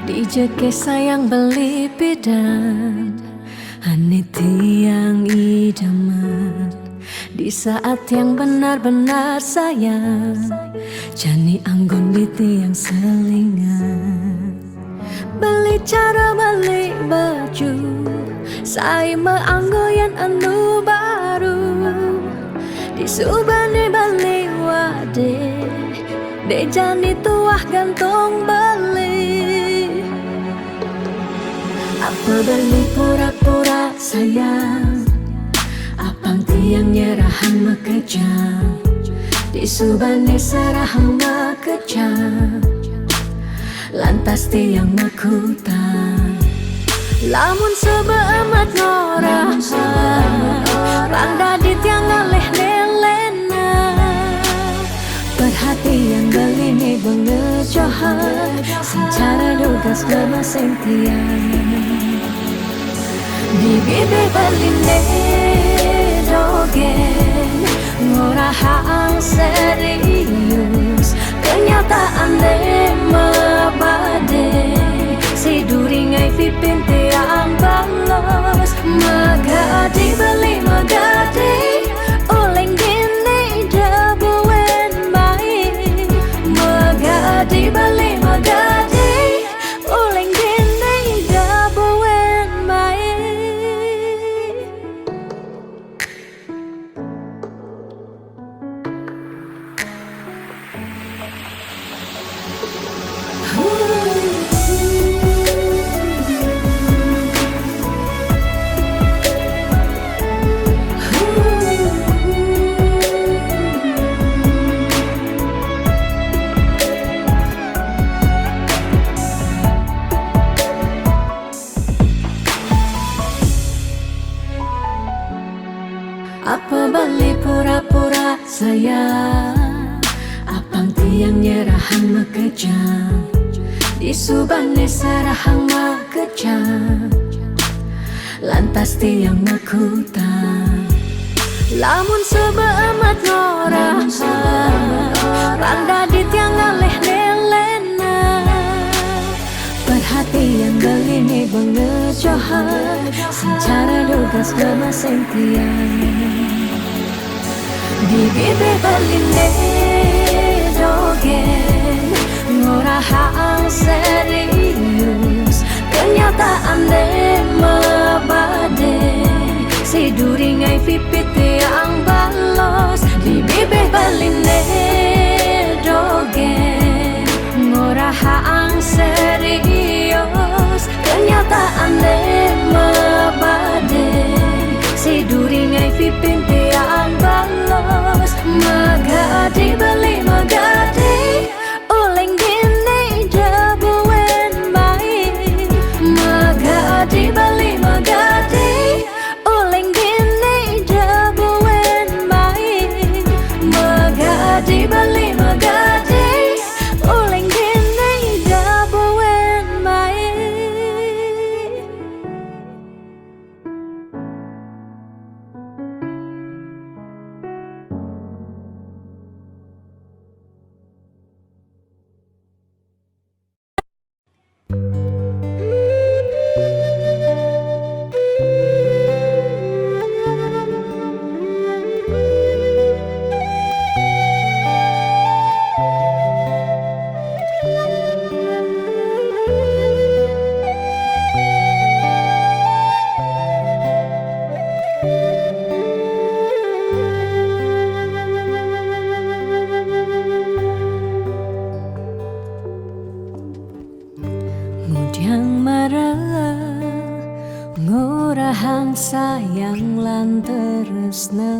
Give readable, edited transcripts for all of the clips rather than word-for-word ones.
Dijeke sayang beli bidan Ane tiang idaman di saat yang benar-benar sayang. Jani anggon di tiang selingan. Beli cara beli baju saya meanggoyan anu baru. Disubani beli wade de jani tuah gantung beli. Apa beli pura-pura sayang, apang tiang nyerahan makejam. Disubani serahan makejam, lantas tiang makutan. Lamun sebeamat norahan, randa di tiang ngaleh nelena. Perhatian beli ni bengejohan, secara dugas memaseng tiang. Di bibir beli dogen, ngorahang serius. Kenyataan de mabade, si duringai pipin tiang balos. Magadi beli magadi, oleng gini dabuen mai. Magadi beli magadi, oleng gini dabuen mai. Apa beli pura-pura sayang, apang tiang nyerahan makejam. Disubani serahang makejam, lantas tiang makutan. Lamun sebeamat norahan, randa di tiang ngaleh nelena. Perhatian beli ni bengejohan, secara dugas memaseng tiang. Di bibir beli dogen, ngorahang serius. Kenyataan de mabade, si duringai pipit tiang balos. Di bibir beli dogen, ngorahang serius. Kenyataan de mabade, si duringai pipin tiang balos. Magadi beli magadi, oleng gini dabuen mai. Magadi beli magadi, oleng gini dabuen mai. Magadi beli magadi, oleng gini dabuen mai. Mudiang marah, ngorahang sayang lan tresna.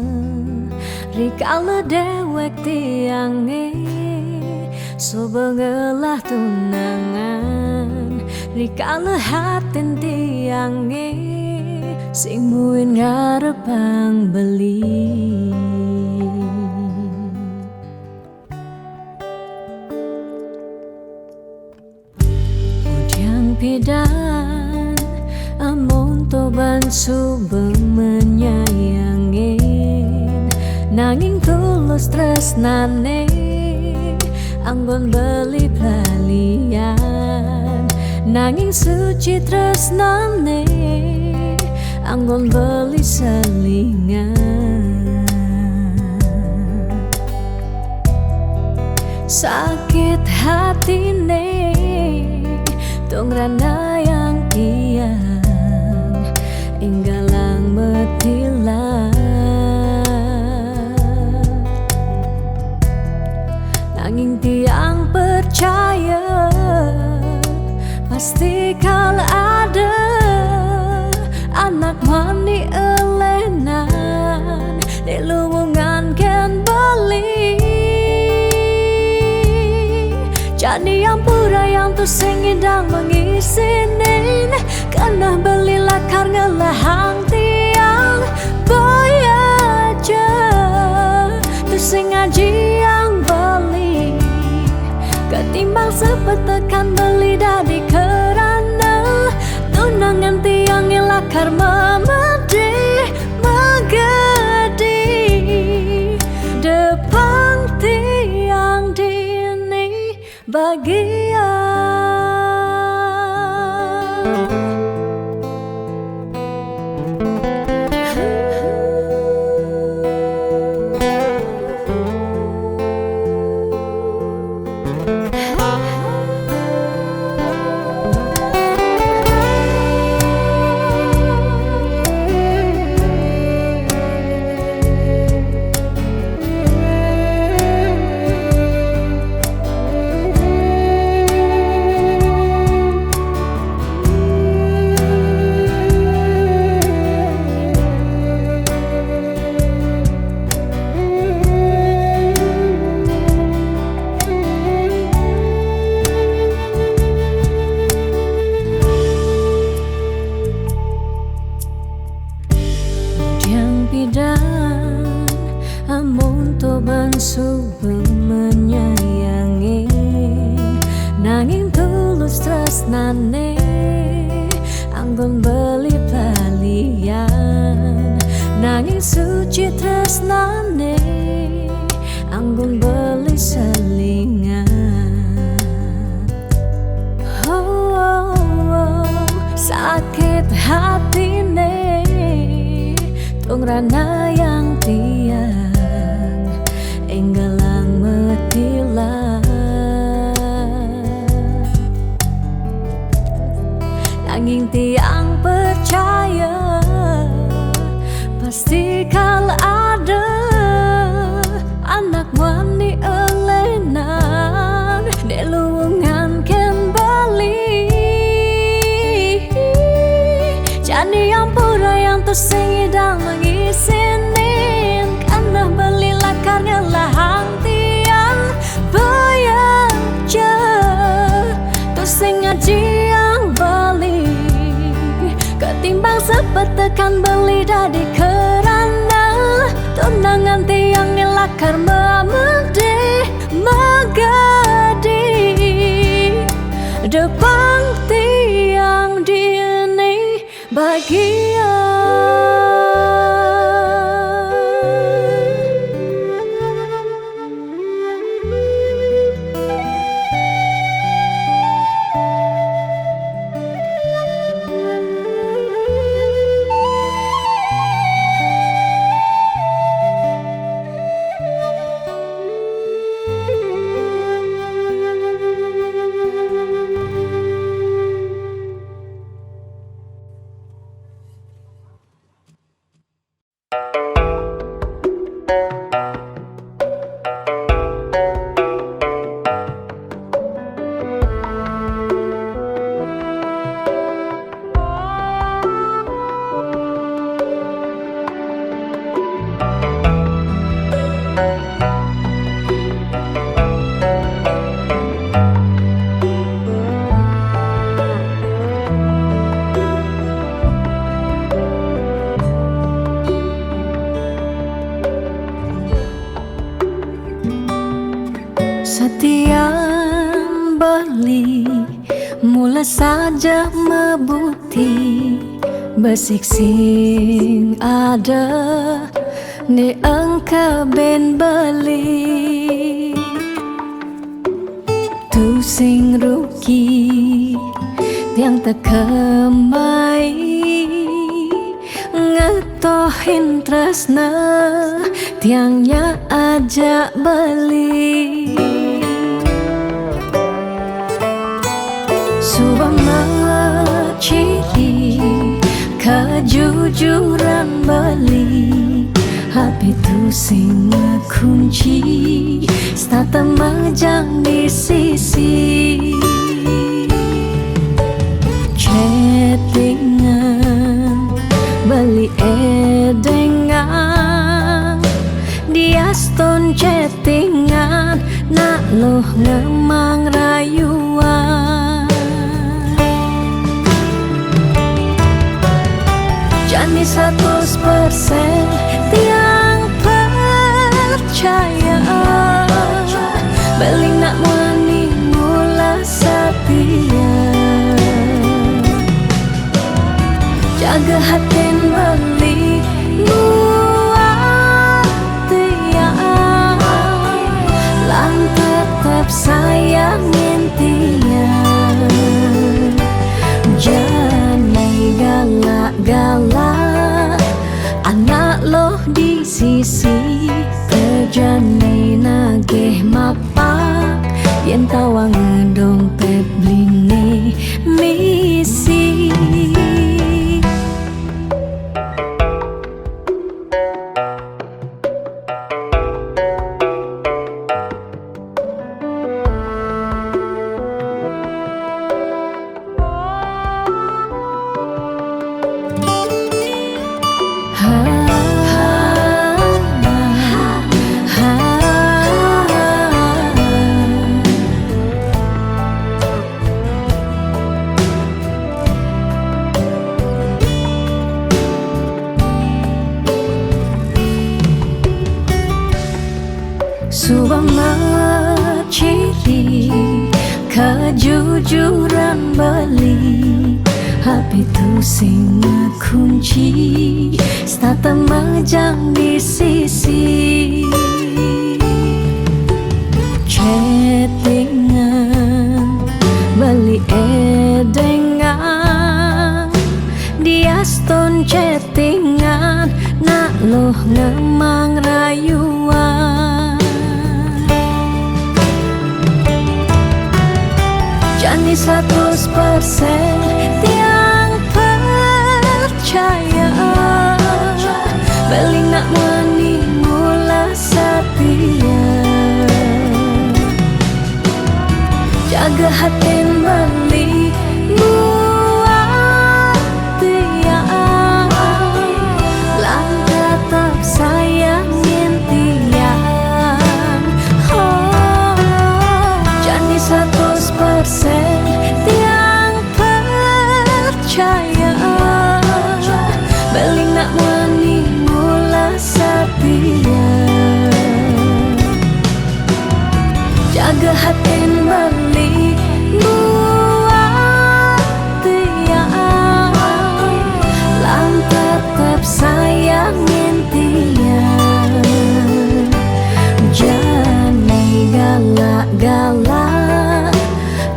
Rikala dewek tiange, so bengelah tunangan. Rikala hatin tiange, sing muin ngarepang beli. Pidan amun toban subeng menyayangin, nanging tulus tresnane anggon beli balian. nanging suci tresnane anggon beli selingan. Sakit hatine tongrana yang tiang inggalang metilah. Nanging tiang percaya pasti kal ada anak mani elenan di luwungan ken beli. Jadi yang pura yang tuh sengidang mengisinin karena belilah karena lahang tiang boy aja tuh sengaji yang beli ketimbang sepetekan beli dari kerana tunangan tiang elakar memedi megedi depan tiang dini bagian. Amun toban subeng menyayangi nanging tulus tresnane anggon beli balian nanging suci tresnane anggon beli selingan. Sakit hatine tongrana yang tiang enggalang metilah. Nanging tiang percaya pasti kal ada anak wani elenan di luwungan ken bali. Jadi yang pura yang tersengidang mengisinin karena belilah karena lahang tiang bayaja tuh sengaji yang beli ketimbang sepetekan beli dari kerana tunangan tiang ngelakar memedi megadi depan tiang dini bagian. Setiap beli mula saja mebuti besik sing ada ni engkau ben beli tu sing rugi tiang tekemai ngetohin tresna tiangnya ajak beli Subama ciri kejujuran beli HP tu sing kunci stata majang di sisi chattingan beli edengan dia stone chattingan nak loh ngemang rayuan jani 100% tiang percaya beli nak wani mula setia jaga hatin beli buat tiang lang tetap sayangin tiang jangan galak-galak anak loh di sisi terjani nageh mapak yen tawang dompet blingi misi Subama ciri kejujuran beli HP tu sing kunci stata majang di sisi chattingan beli edengan dia stone chattingan nak loh ngemang rayuan jani 100% tiang percaya beli nak wani mula setia jaga hatin beli buat tiang lang tetap sayangin tiang jani 100% tiang percaya beli nak wani mula setia jaga hatin beli buat tiang lang tetap sayangin tiang jangan galak-galak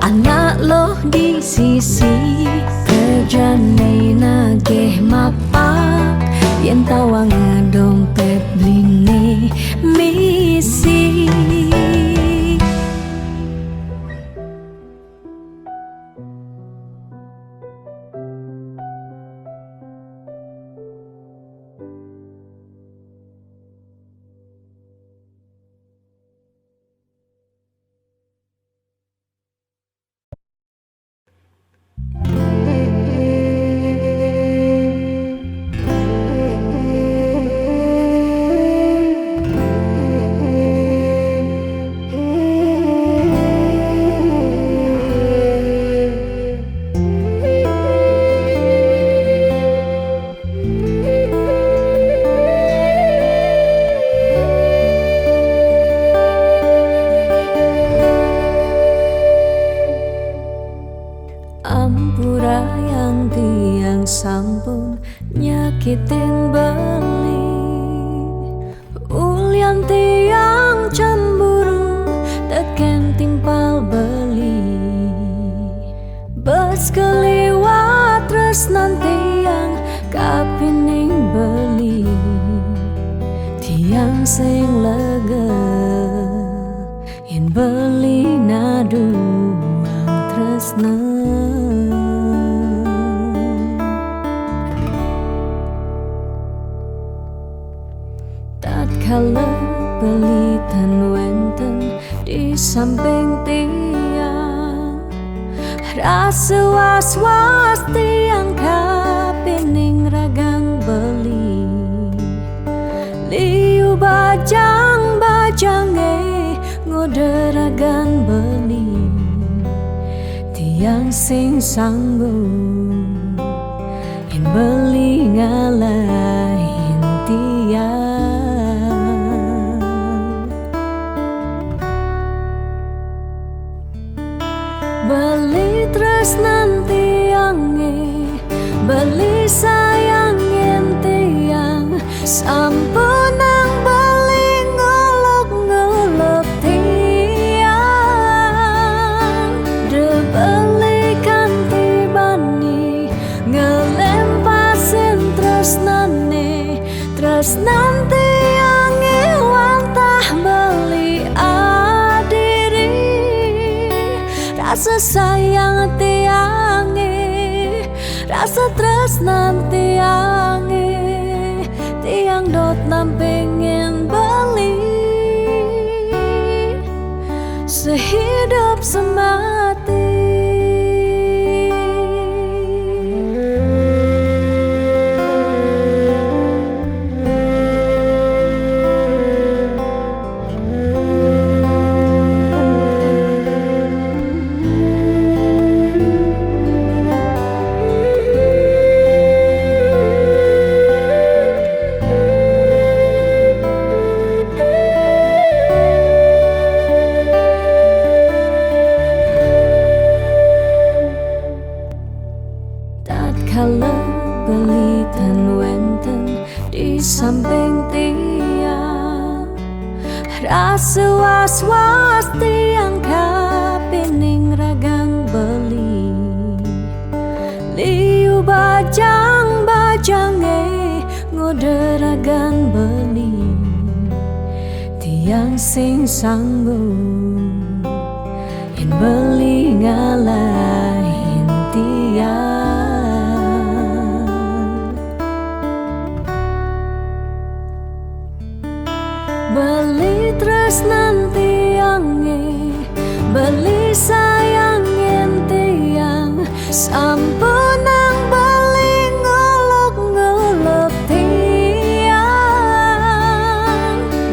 anak loh di sisi kerjane nageh mapak yen tawang dompet blingi misi Ampura yang tiang sampun nyakitin beli ulian tiang cemburu teken timpal beli bersekali sing lega yen beli naduang tresna. Tatkala pelitan wenten di samping tiang, rasa was-was tiang kapining ragang beli. Liu bajang-bajange ngoderagan beli, tiang sing sanggup yen beli ngalahin tiang. Beli tresnan tiange, beli sayangin tiang, sampunang beli ngolok-ngolok tiang. De beli kanti bani ngelempasin tresnane, tresnan tiange wantah beli adiri. Rasa sayang tiange, rasa tresnan tiange, tiang dot nampingin beli sehidup semati. Tatkala pelitan wenten di samping tiang, rasa was-was tiang kapining ragang beli. Liu bajang-bajange ngoderagan beli, tiang sing sanggup yen beli ngalahin tiang. Beli tresnan tiange, beli sayangin tiang, sampunang beli ngolok-ngolok tiang.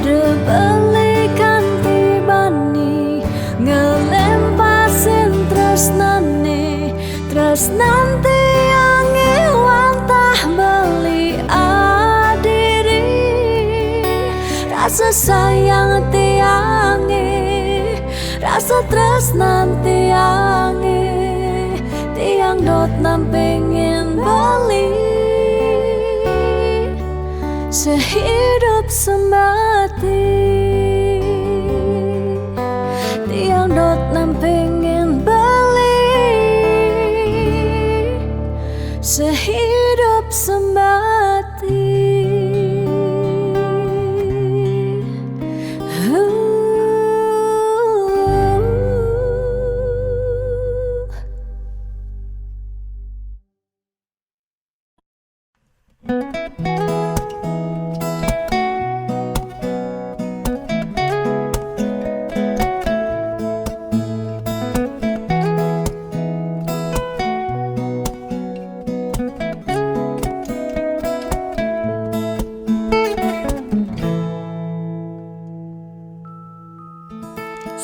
De beli kanti bani ngelempasin tresnane, tresnan tiange wantah beli adiri. Rasa sayang tiange, rasa tresnan tiange, tiang dot nampingin beli sehidup semati. Tiang dot nampingin beli sehidup semati.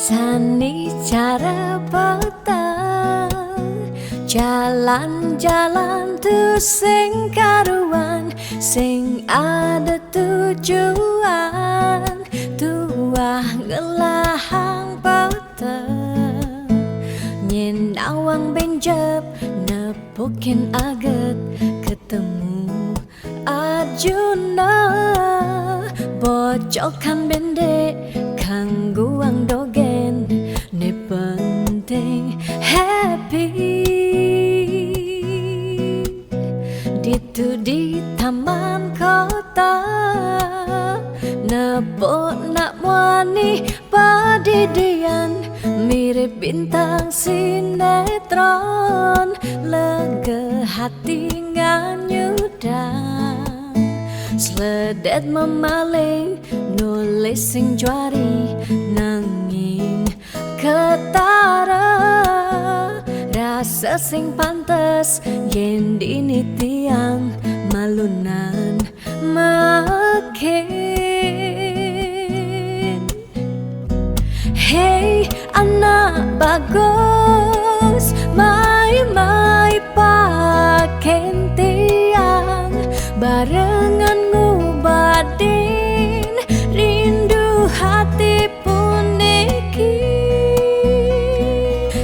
Sani cara petang, jalan-jalan tu sing karuan, sing ada tujuan, tuah ngelahang petang. Nyen awang benjep nepukin aget, ketemu Arjuna, bocokan bendek kangguang dogen, ne penting happy. Ditu di taman kota, nebo bintang sinetron, lega hati nganyudang, sledet memaling nulis sing juari nanging ketara, rasa sing pantes yen dini tiang malunan makin. Hey anak bagus, mai paken tiang barengan ngubadin rindu hati puniki.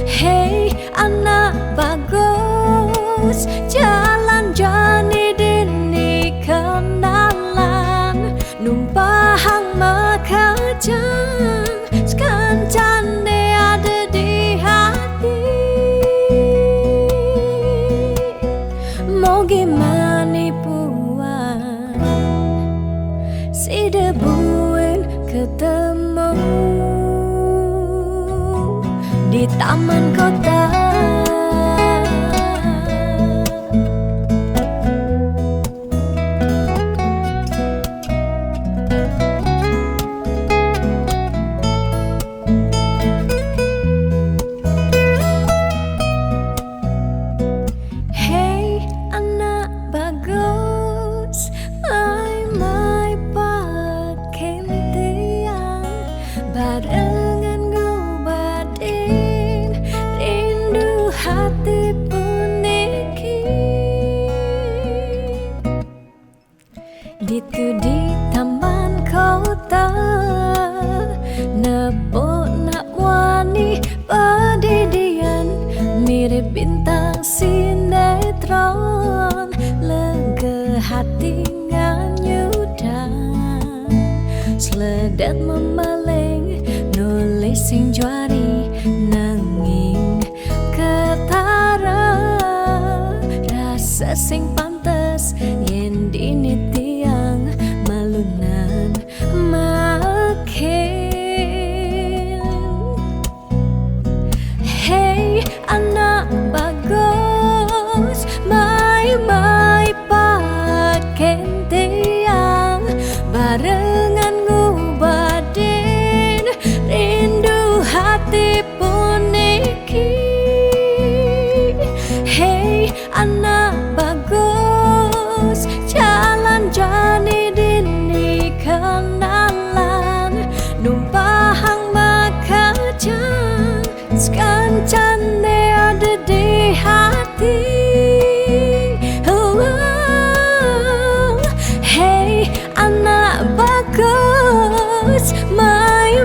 Hey anak bagus, jalan jani dini kenalan, numpahang makajang sekancane ada di hati. Mau gimana puan si debuin ketemu di taman kota. Hey anak bagus, mai paken tiang barengan ngobadin rindu hati puniki. Ditu di taman kota, nepok nak wani padidian, mirip bintang sinetron, lega hati nganyudang, sledet memaling nulis sing juari nanging ketara, rasa sing pantes yen dini tiang malunan makin. Hey anak bagus, mai paken tiang barengan ngubadin rindu hati puniki. Hey anak bagus, jalan jani dini kenalan, numpahang makajang sekancane ada di hati. Hey anak bagus, mai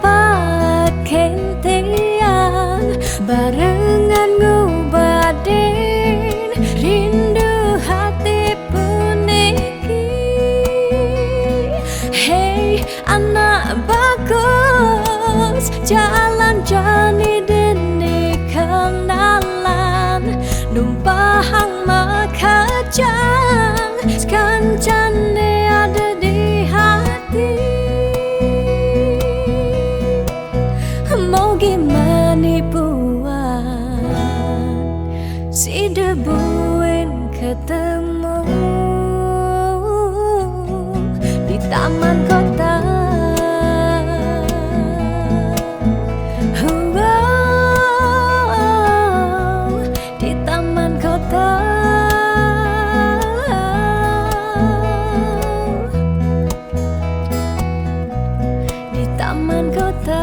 paken tiang barengan ngubadin rindu hati puniki. Hey anak bagus, jalan jani dini kenalan, numpahang makajang sekancane ada di hati. Mau gimana puan si debuin ketemu di taman kota. Di taman kota. Di taman kota.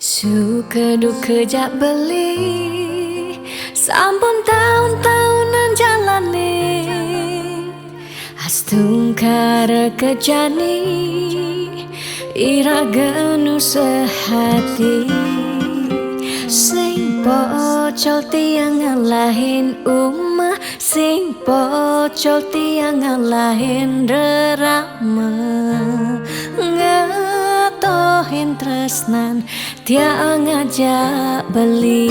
Suka duka jak beli, sampun tahun-tahunan jalani, astungkara kejani, ira genu sehati, sing pocol tiang ngalahin umah, sing pocol tiang ngalahin rerama, ngatohin tresnan tiang ngajak beli.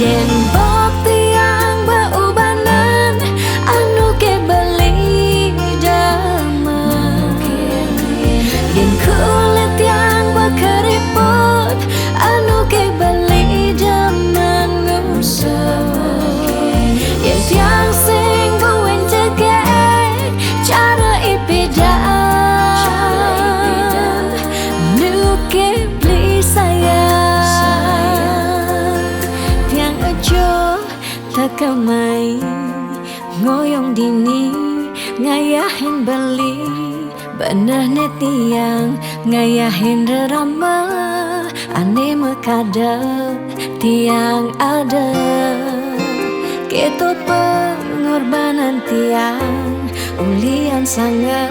Yen bok tiang beubanan anu ke beli dama, yen kulit yang berkeriput anu ke beli dama ngusah, yen tiang sing buin cegek cara ipidan nu ke beli sayang tiang ejo takamai ngoyong dini ngayahin beli bener tiang ngayahin rerama ane mekadep tiang ada ketut pengorbanan tiang ulian sangat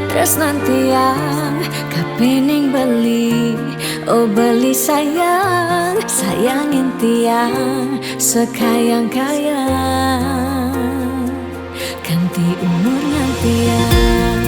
tresnan tiang kapening beli oh beli sayang sayangin tiang sekayang-kayang ganti umurnya tiang.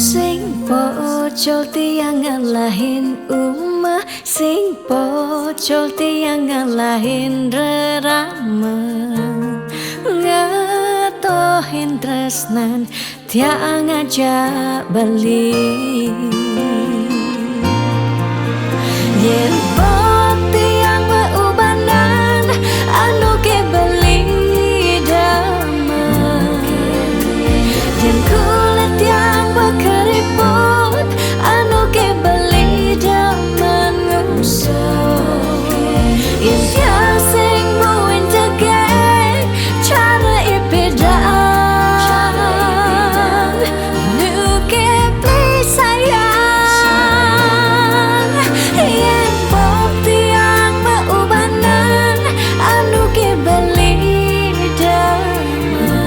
Sing pocol tiang ngalahin umah, sing pocol tiang ngalahin rerama, ngatohin tresnan tiang ngajak beli. Yen bok tiang beubanan anu ke beli dama, yen kulit yang berkeriput anu ke beli dama ngusah, yen tiang sing buin cegek cara ipidan nu ke beli sayang, yen bok tiang beubanan anu ke beli dama,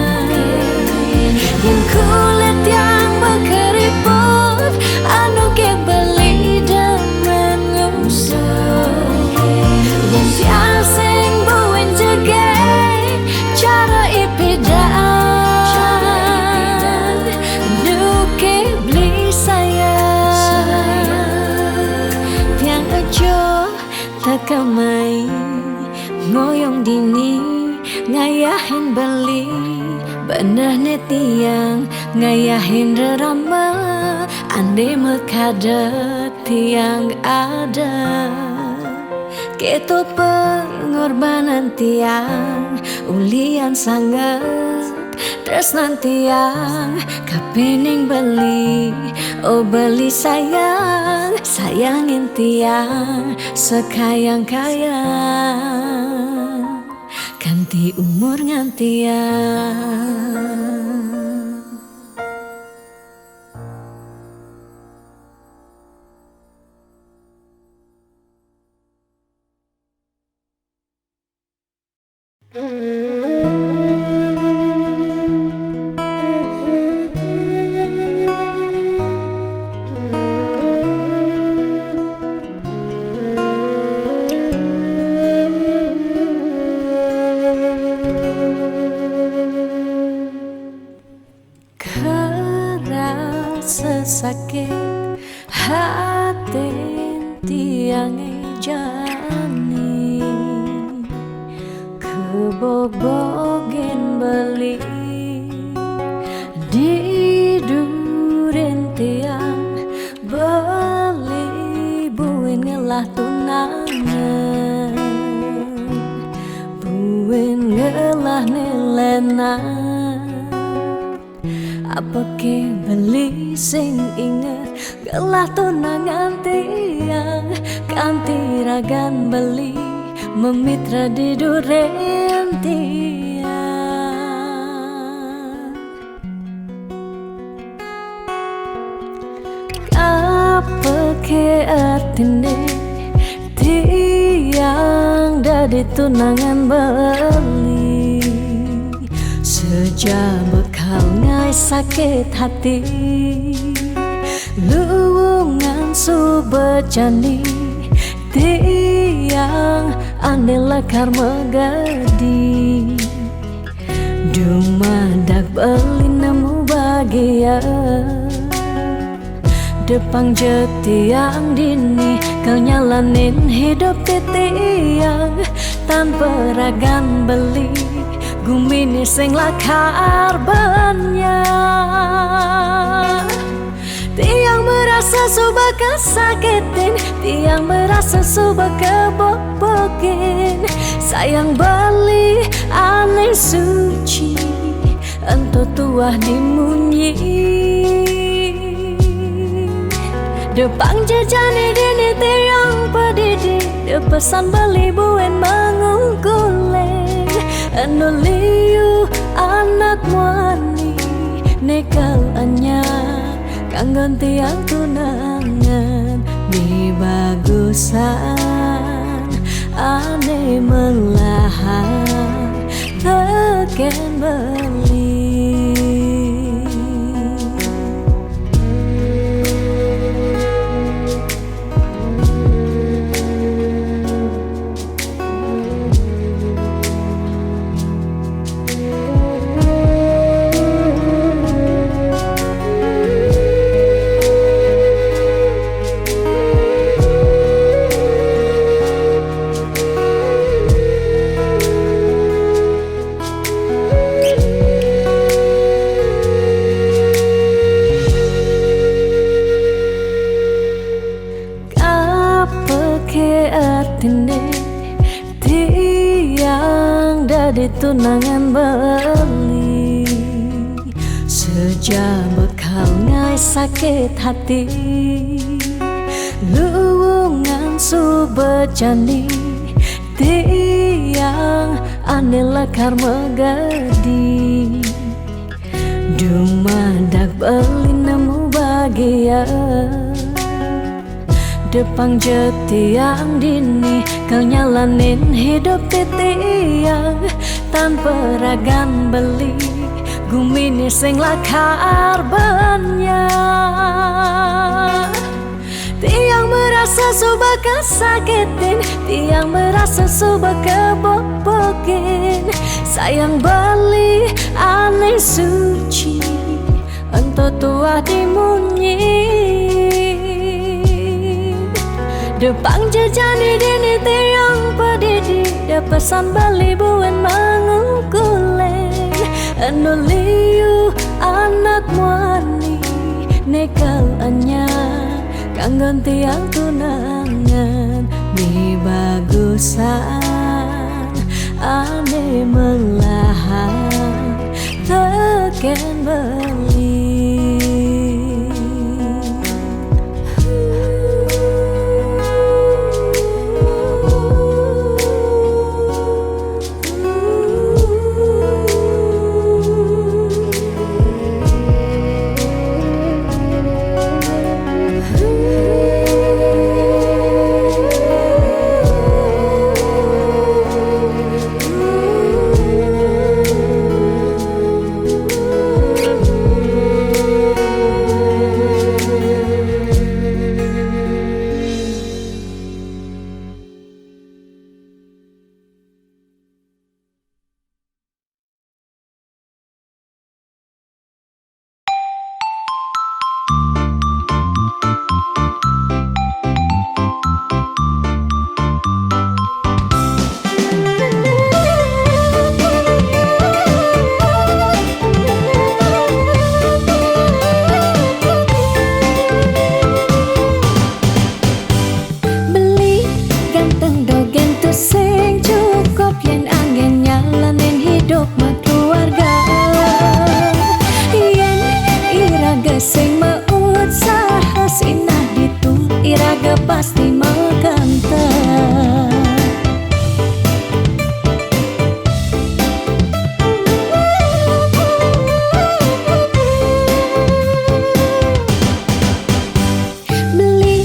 yen kulit yang berkeriput anu ke beli dama ngusah, yen tiang sing buin jegek cara ipidan nu ke beli sayang tiang ejo takamai ngoyong dini ngayahin beli bener tiang ngayahin rerama ande mekadep tiang ada ketut pengorbanan tiang ulian sangat tresnan tiang kapening beli oh beli sayang sayangin tiang sekayang-kayang ganti umur ngantiang. Sesakit hati tiang jani kebobogen beli di duren tiang beli buin ngelah tunangan buin ngelah nilenan apa ke beli sing inget telah tunangan tiang kanti ragan beli memitra di duren tiang. Apa ke artine tiang dari tunangan beli sejak bekal ngai sakit hati luwungan subejani tiang ane lekar megadi dumadak beli nemu bahagia Depang jetiang dini kau nyalanin hidup titiang tanpa ragan beli gumini sing lakar banyak. Tiang merasa suba kesakitin, tiang merasa suba kebobokin. Sayang beli aneh suci, ento tuah dimunyi. Depang jejani dini tiang pedidi, de pesan beli buen mengungkuleng. Anu liu anak wani, nekal anyar. Kanggon tiang tunangan di bagusan ane melahan teken beli. Tiang dari tunangan beli sejak bekal ngai sakit hati luwungan subejani tiang ane lekar megadi dumadak beli nemu bahagia Depang jetiang dini kau nyalanin hidup titiang tanpa ragan beli gumini sing lakar banyak. Tiang merasa suba kesakitin, tiang merasa suba kebobokin. Sayang beli aneh suci, ento tuah dimunyi. Depang jejani dini tiang pedidi, de pesan beli buen mengungkuleng. Anu liu anak wani, nekal anyar. Kanggon tiang tunangan di bagusan ane melahan teken beli. pasti mengkentet. Beli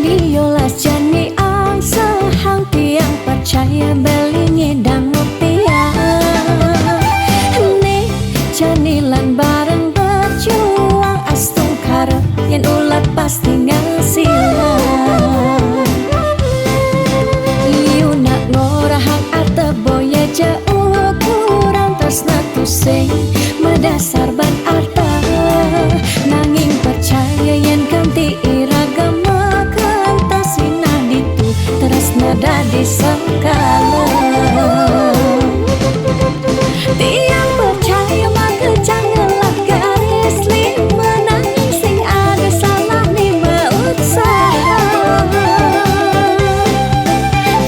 diolas jani ang sehang tiang percaya beli ngedang rupiah. Nih janilan bareng berjuang astung karep yen ulat pasti ngasilan. Iu nak ngorahang ate boya jauh kurang tresna tusing medasar ban arta. Nanging percaya yen ganti iragama kentasina ditu tresna dadi sengkala. Tiang percaya maka janganlah garis lima nanging sing ada salah lima usaha.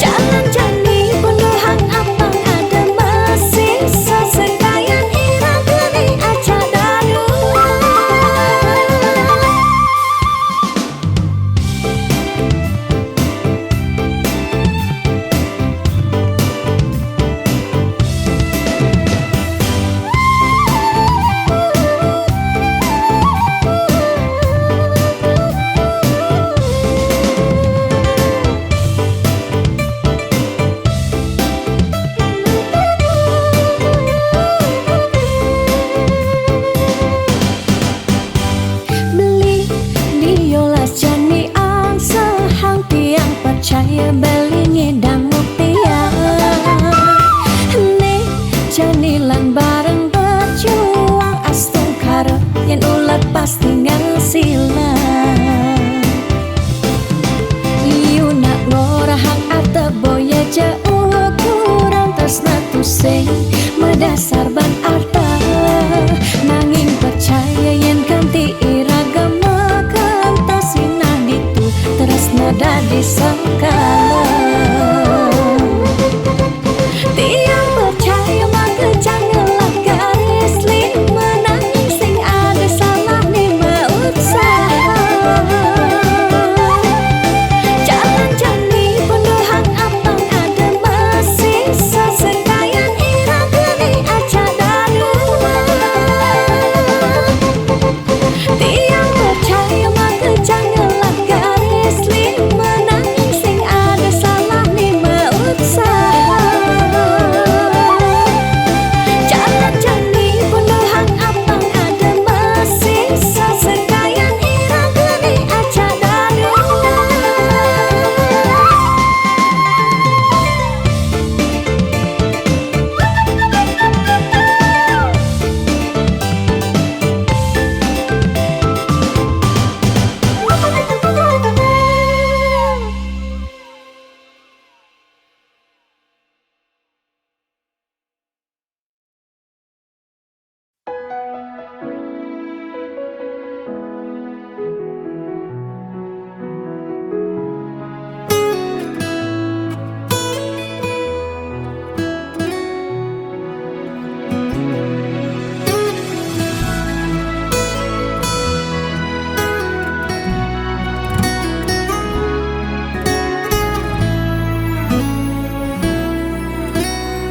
Jalan jani penuhang apang ada masih sesekayan irang geni aja dadu. Beli diolas jani ang sehang tiang percaya beli ngedang rupiah. Nih janilan bareng berjuang astung karep yen ulat pasti ngasilan. Iu nak ngorahang ate boya jauh kurang tresna tusing medasar ban arta. Nanging percaya yen ganti iragama kentasina ditu tresna dadi sengkala. Tiang percaya maka janganlah garis lima nanging sing ada salah lima usaha. Jalan jani penuhang apang ada masih sesekayan irang geni aja dadu. Tiang percaya maka janganlah garis lima nanging sing ada salah lima usaha. Jalan jani penuhang apang ada masih sesekayan irang geni aja dadu.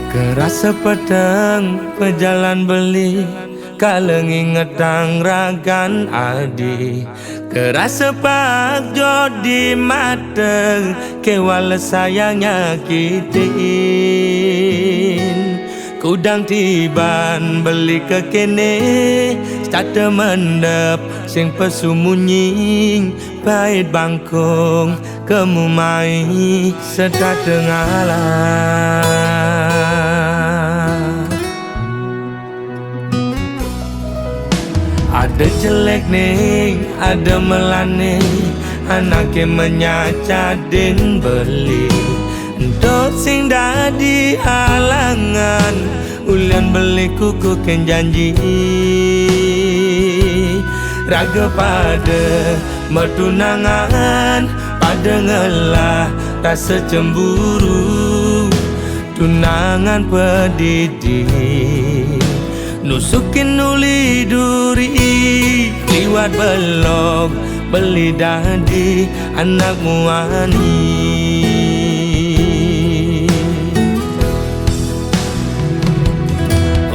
Kerasa pedang pejalan beli Kalengi ngedang ragan adi Kerasa pak jodi mateng Kewala sayang nyakitin Kudang tiban beli ke kene Starte mendep sing pesumunying Pahit bangkong kemumai Sedar dengalah Ada jelek nih, ada melane Anaknya menyacadin beli Untuk sing dadi halangan Ulian beli kuku ken janji Raga pada mertunangan Pada ngelah rasa cemburu Tunangan pedidi Nusukin nuli duri Liwat belok beli dadi anakmu ani.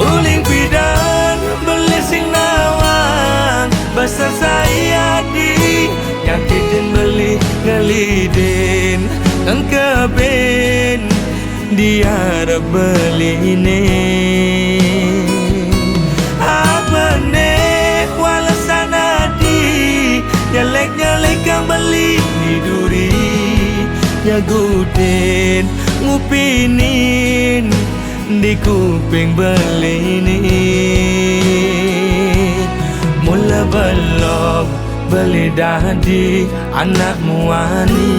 Uling pidan beli sing nawang basa saya di yakin beli ngelidin kang keben dia beli ini apa nih walasana di nyelek kang beli diduri ya guden ngupinin di kuping beli ini mula belum beli dadi anakmu ani.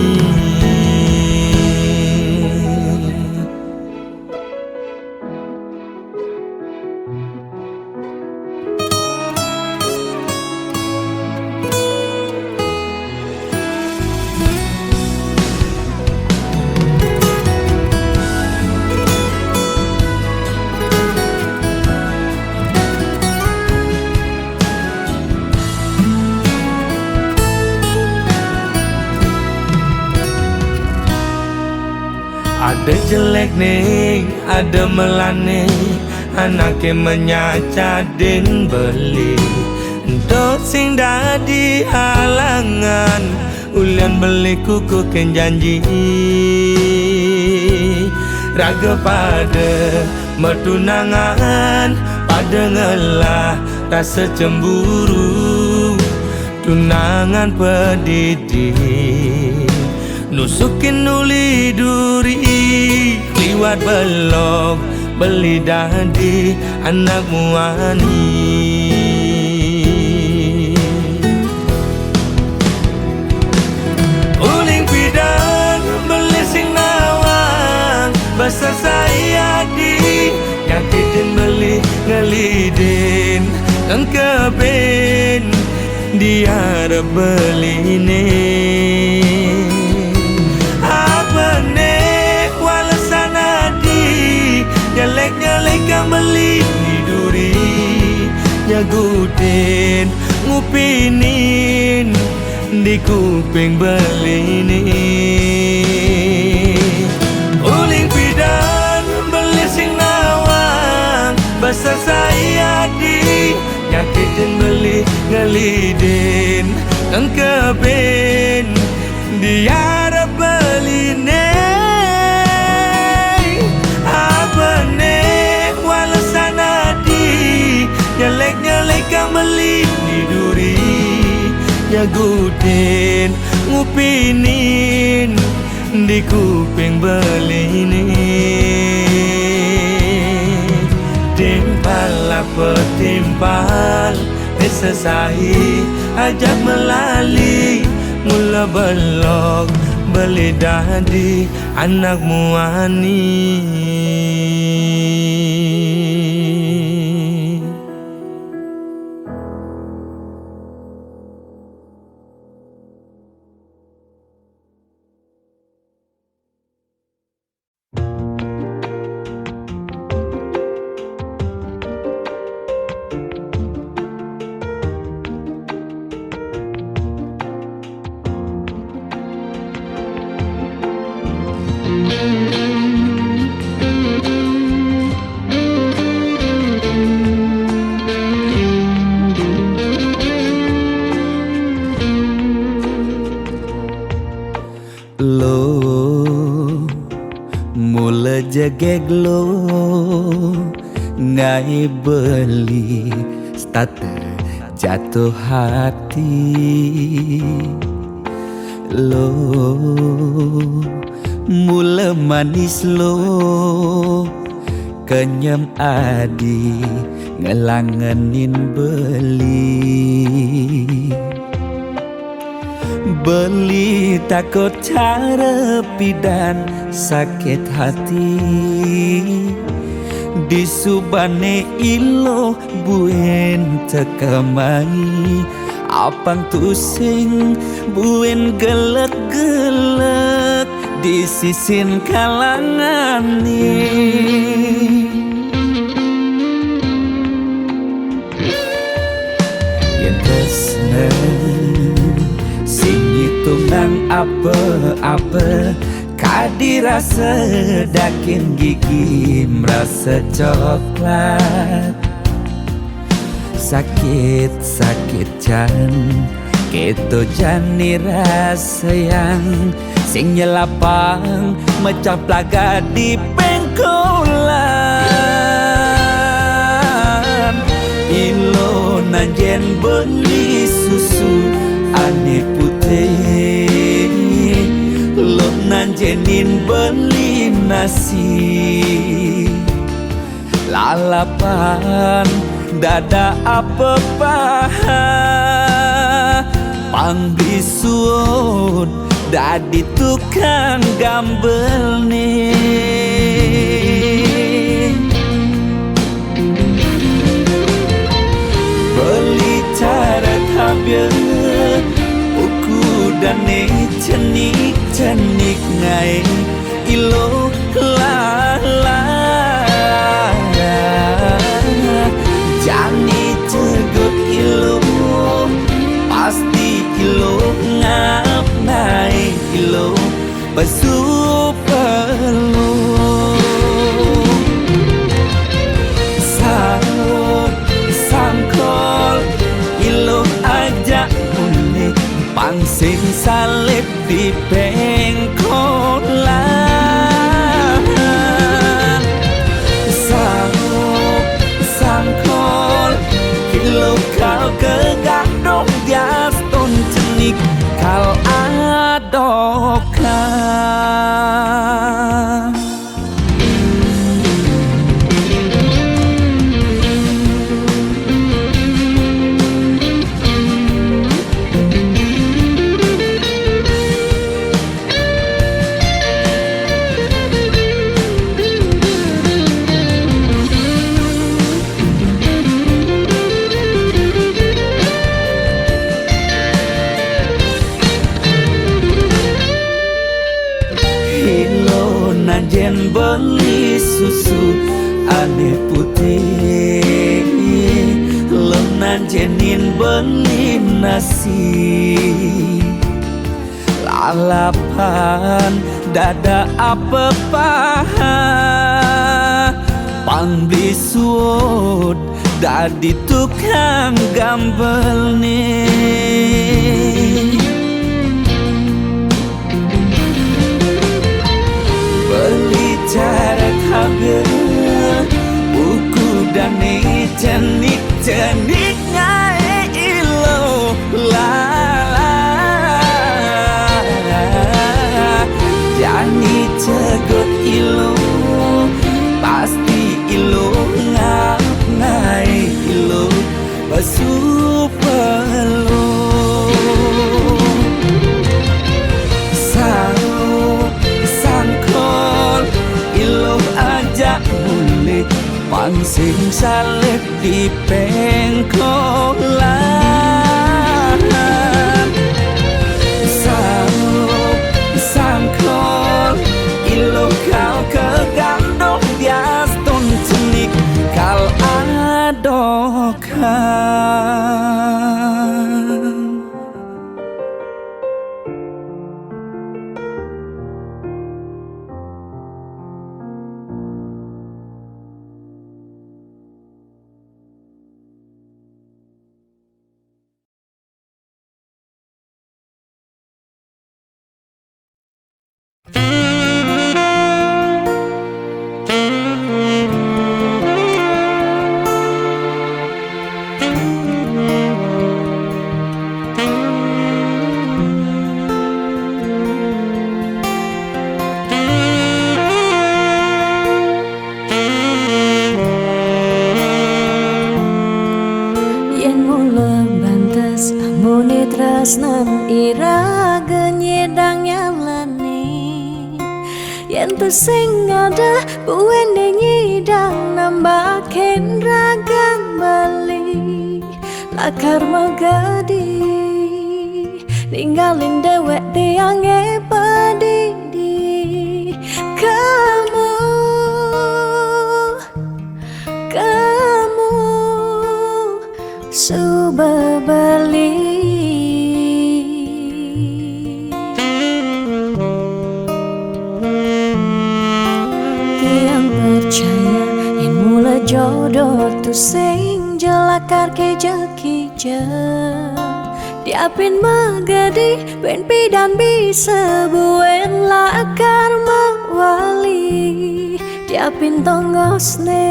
Ada jelek nih, ada melane, anaknya menyaca den beli. Untuk sing dadi halangan, ulian beli kuku ken janji. Raga pada mertunangan, pada ngelah rasa cemburu, tunangan pedidi. Nusukin nuli duri liwat belok beli dadi anakmu ani. Uling pidan beli sing nawang basa saya di yakin beli ngelidin kang keben dia beli ini nyelek kang beli diduri nyaguden ngupinin di kuping beli ini uling pidan beli sing nawang basa saya di nyakitin beli ngelidin kang keben dia beli nyelek kang beli diduri nyaguden ngupinin di kuping beli ini timpal apa timpal esesai ajak melali mula belok beli dadi anakmu ani. Jegeg lo ngai beli starter jatuh hati lo mula manis lo kenyam adi ngelangenin beli takut cara pidan sakit hati di subane ilo buen tekamai apang tusing buen gelek-gelek di sisin kalangan yen tresna tunang apa-apa kadirasa dakin gigi merasa coklat sakit jan keto jani rasa yang sing nyelapang mecah plaga di pengkolan ilo nanjen beli susu ane putih lo nanjenin beli nasi lalapan dada apa paha pangbisuun dadi tukang gambel nih beli cara tabir uku dane cenik ngai ilo lala jani cegut ilo pasti ilo ngap naik ilo basu perlu sangkol ilo ajak unik pangsing salib di pengkolan sangkol ilo kau kegadong dias ton cenik kal adokan nanjen beli susu ane putih lo nanjenin beli nasi lalapan dada apa paha pangbisuun dadi tukang gambel nih beli cara tabir buku dane cenik ngai ilo lala jani cegot ilo pasti ilo ngap ngai ilo basu perlu ilo ajak mulik pangsing salib di pengkolan sangkol ilo kau kegandong dias ton cenik kal adokan tresnan iraga nyedang nyalani yen tu sing ada buene nyidang nambahin ragang bali lakar magadi ninggalin dewek tiange padidi kamu subah balik jodoh tu sing jelakar ke jekija diapin magadi ben pidan bisa buen lakar mawali diapin tongosne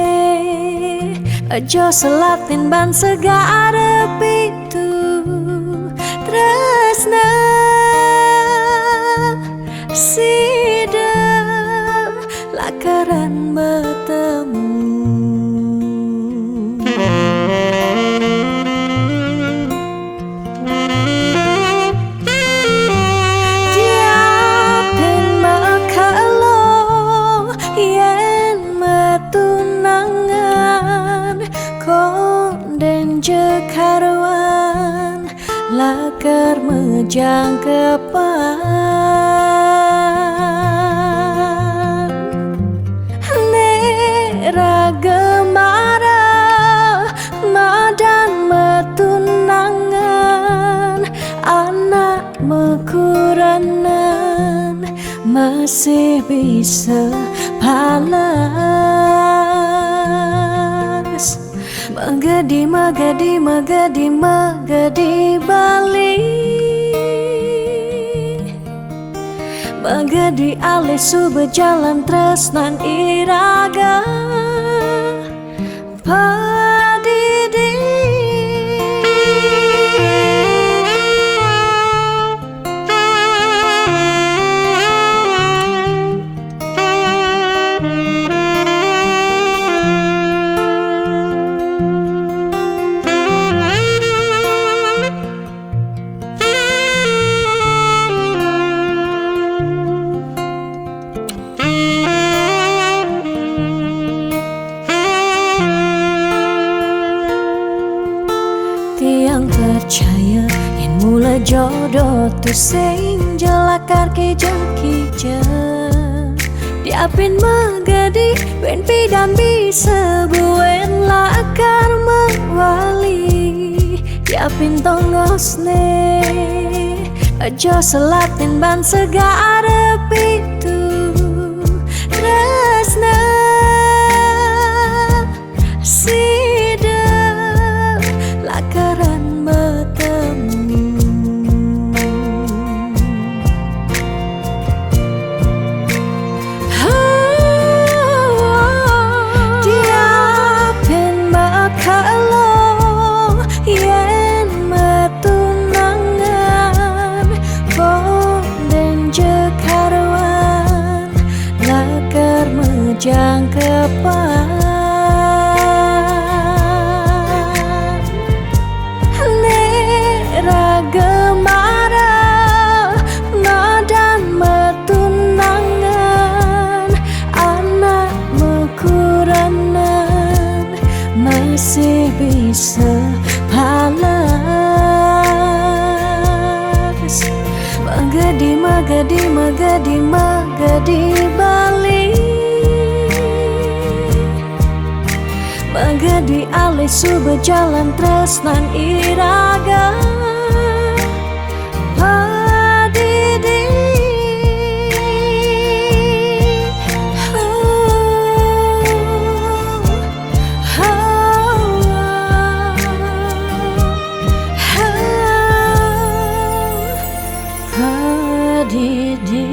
aja selatin ban segara pitu tresna sidem lakaran bertemu. Diapin makalo yen metunangan konden jekarwan lakar mejang kepan ragemara madan metunangan anak mekuranan masih bisa palas magadi magadi magadi magadi balik magadi alih su berjalan tresnan iraga padidi tiang percaya yang mula jodoh tu sing jelakar ke jekija diapin magadi ben pidan bisa buen lakar mawali diapin tongosne aja selatin ban segara pitu tresna sidem lakaran bertemu. Diapin makalo yen metunangan konden jekarwan lakar mejang kepan ragemara madan metunangan anak mekuranan masih bisa palas magadi magadi magadi magadi balik magadi alih su berjalan tresnan iraga padidi padidi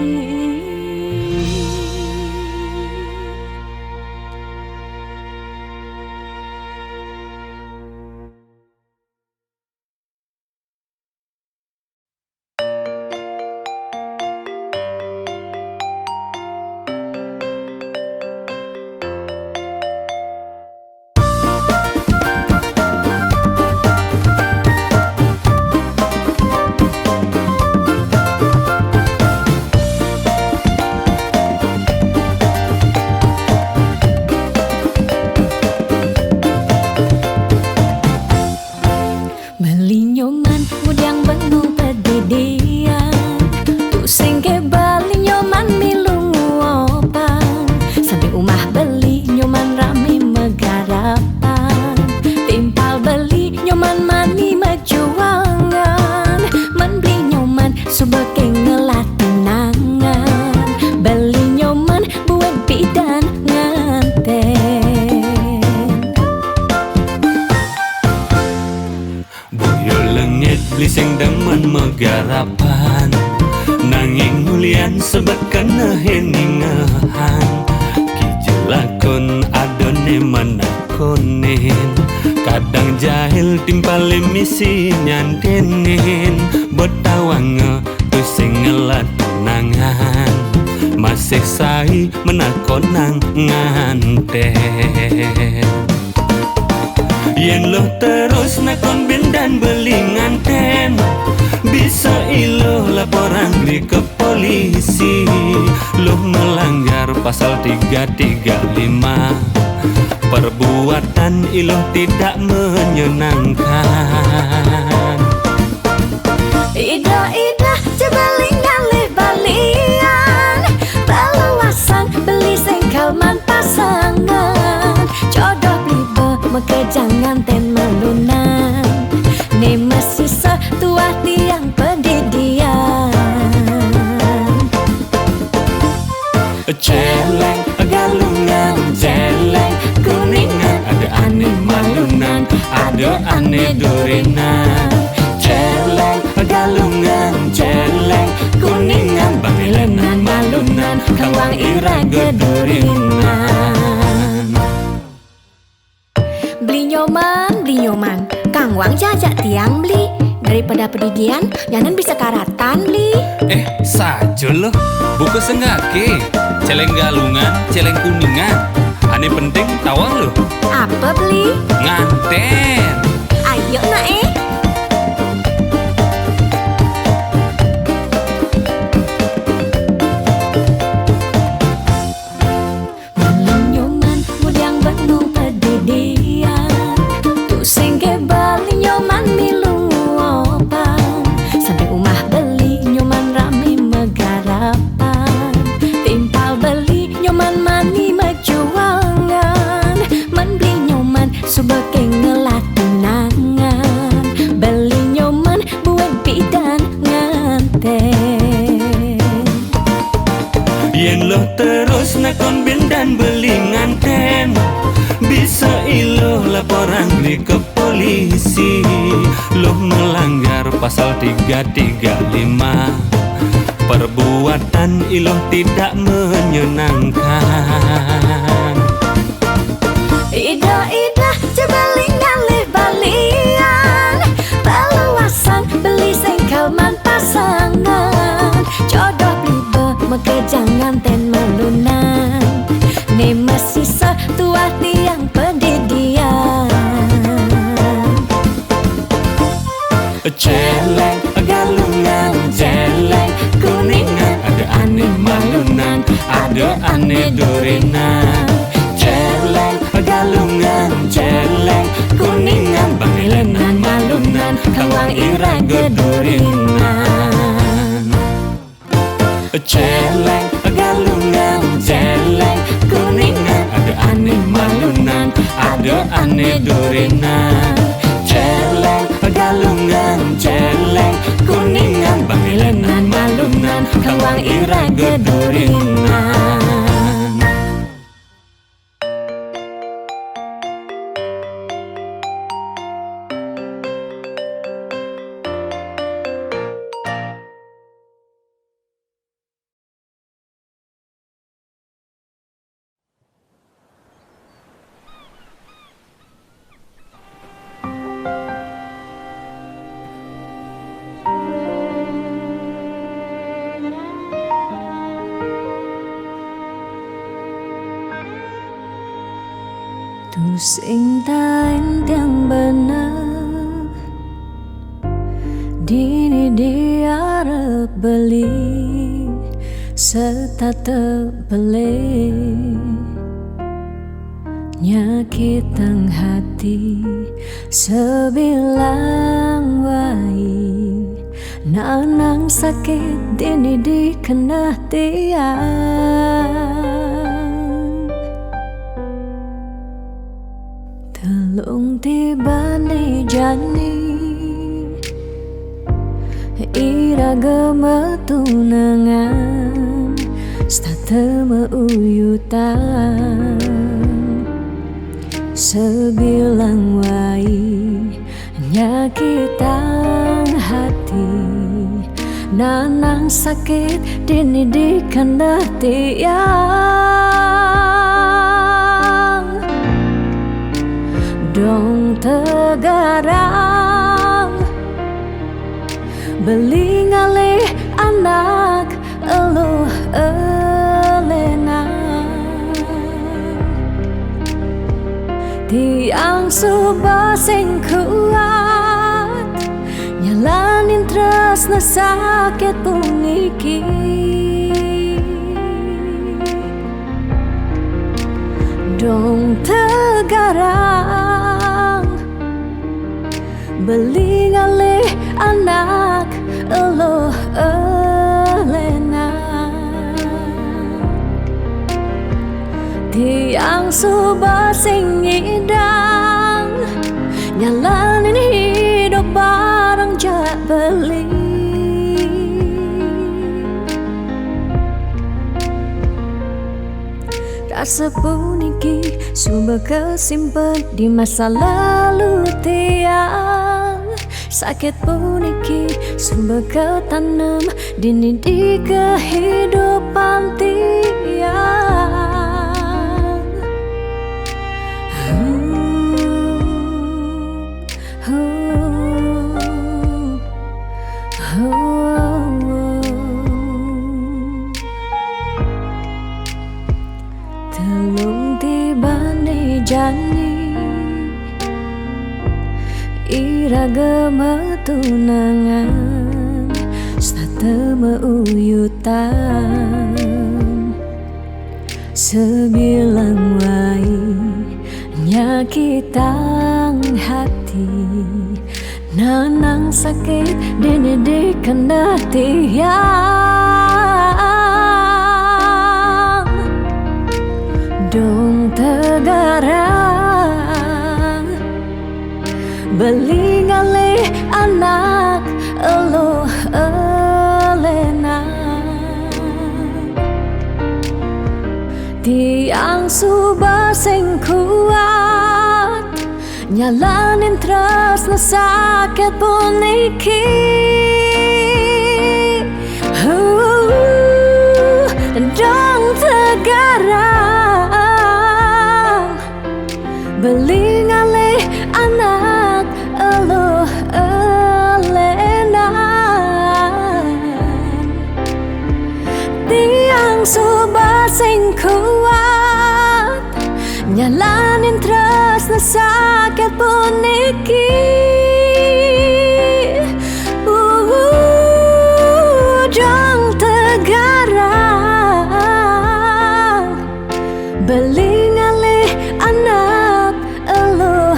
harapan nanging hulian sebab kena heningahan kijelakon adone manakonen kadang jahil timpale misi nyandenin betawange tusing ngelat nangan masih sai menakonang nganten yen lo terus nakon bin dan beli nganten bisa ilo laporan di ke polisi lo melanggar pasal 335 perbuatan ilo tidak menyenangkan Ida jebaling galih balian Balawasan beli sengkalman pasangan Jodoh blibe mekejangan ten melunan Ne masih setua tiang pendidian Celeng galungan celeng kuningan ada aneh malunan ada aneh durinan celeng galungan celeng kuningan bangilenan malunan kawang ira gedurinan Beli nyoman Kang Wang jajak tiang beli Daripada pedidian Yanan bisa karatan beli sajo loh buku sengake celeng galungan celeng kuningan aneh penting tawang loh Apa beli? nganten Ayo nak Beli nyoman Mudiang benung pedidian Tu sengke bali nyoman milu opan Sampai umah beli nyoman rame megarapan Timpal beli nyoman mani mejuangan Man beli nyoman subeke ngelatunangan Beli nyoman buat bidan nganten yen lo terus nakon bin dan beli nganten bisa ilo laporan di ke polisi lo melanggar pasal 335 perbuatan ilo tidak menyenangkan Ida jebaling galih balian Balawasan beli sengkalman pasangan Jodoh blibe mekejangan ten melunan Ne masih setua tiang pendidian celeng galungan celeng kuningan ada aneh malunan ada aneh durinan celeng galungan celeng kuningan bangilenan malunan kawang ira gedurinan celeng galungan celeng kuningan ada aneh malunan ada aneh durinan celeng galungan celeng kuningan bangilenan malunan kawang ira gedurinan Tu sing tain tiang bener Dini diarep beli Serta tebeli Nyakitang hati Sebilang wai Nanang sakit dini dikena tiang Telung tiba ni jani Ira gemetunangan Stata meuyutan Sebilang wai Nyakitang hati nanang sakit dini di kanda tiang dong tegarang beli ngalih anak eluh tiang subah sing kuat nyalanin tresna sakit puniki dong tegarang beli ngalih anak eluh tiang subah sing ngidang nyalanin hidup bareng jak beli rasa puniki subah kesimpan di masa lalu tiang sakit puniki subah ketanam dini di kehidupan tiang telung tibane jani iraga tunangan sate meuyutan sebilang wai nyakitang hati nanang sakit dini di kanda tiang dong tegarang beli ngalih anak eluh tiang subah sing kuat nyalanin tresna sakit puniki dong tegarang beli ngalih anak eluh tiang subah sing kuat nyalanin tresna sakit puniki dong tegarang beli ngalih anak eluh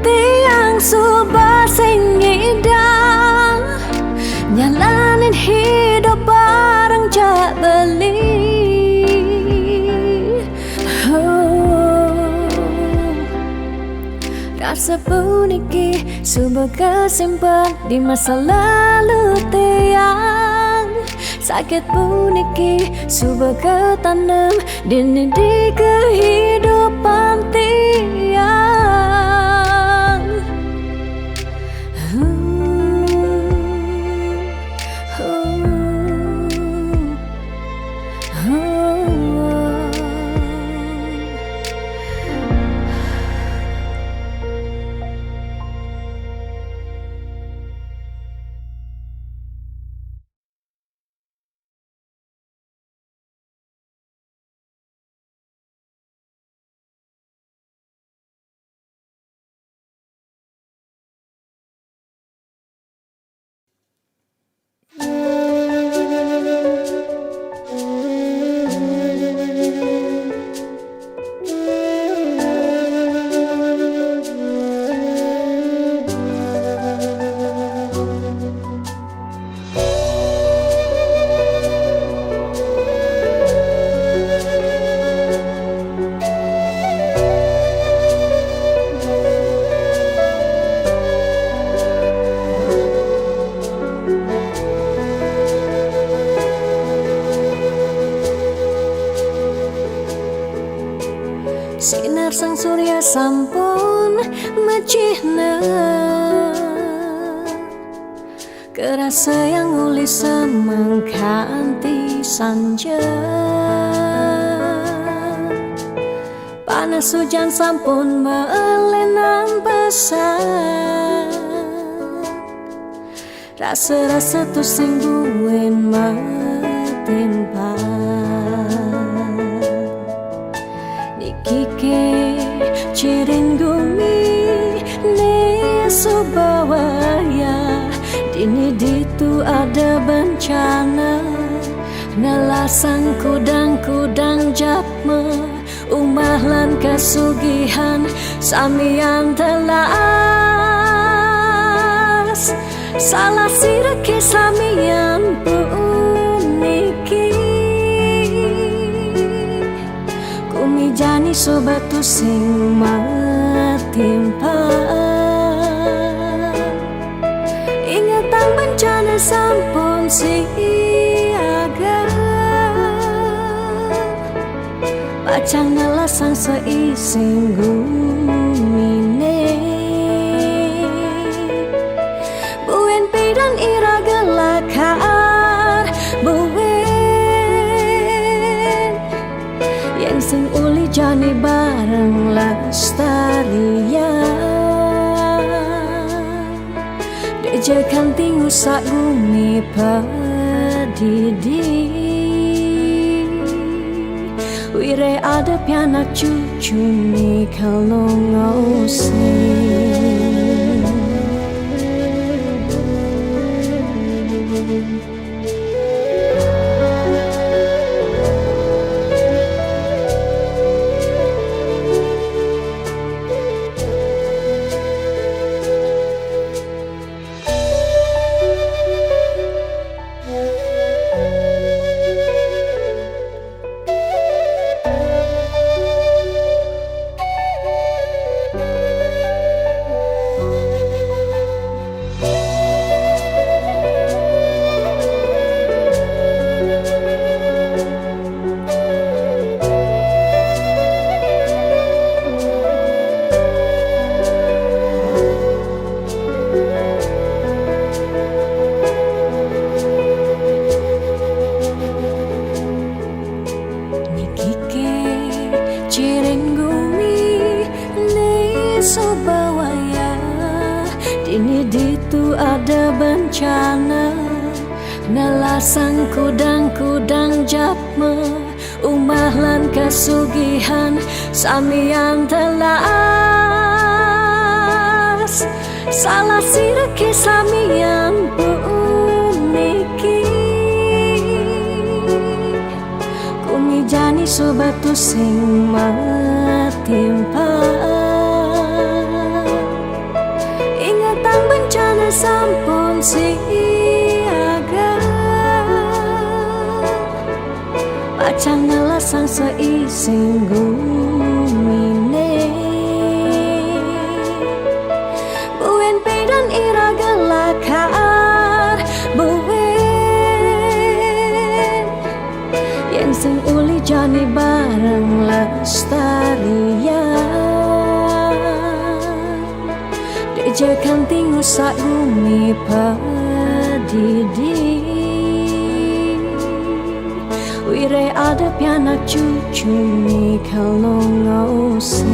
tiang subah sing ngidang nyalanin hidup bareng jak beli rasa puniki subah kesimpan di masa lalu tiang sakit puniki subah ketanam dini di kehidupan tiang Sinar sang surya sampun mecih rasa yang uli semangka anti sanja. Panas hujan sampun melenang pesan. Rasa-rasa tu sing buin matempa. Niki ke ciring gumi ne subawaya. Dini ditu ada bencana. Nelasan kudang-kudang japme. Umah lan kasugihan samian telas. Salah sirake samian puniki. Kumijani sobatu sing matimpa. Ingatan bencana sampun siaga. Pacang ngelasang seising gumine. Buen pidan ira gelakar buen. Yang sing uli jani bareng lestarian. Dejekan tingu sak gumi pedidi. Wire ada pianak cucu ni kalau ngausin. Dini ditu ada bencana. Nelasan kudang-kudang japme. Umah lan kasugihan samian telas. Salah sirake samian puniki. Kumijani sobatu sing matimpa. Ingatan bencana sampun siaga. Pacang ngelasang seising gumine. Buen pedan ira gelakar buen. Yang sing uli jani bareng lestarian. Dejekan tingu sak gumi pedidi. Wire ada pianak cucu ni kalau ngausin.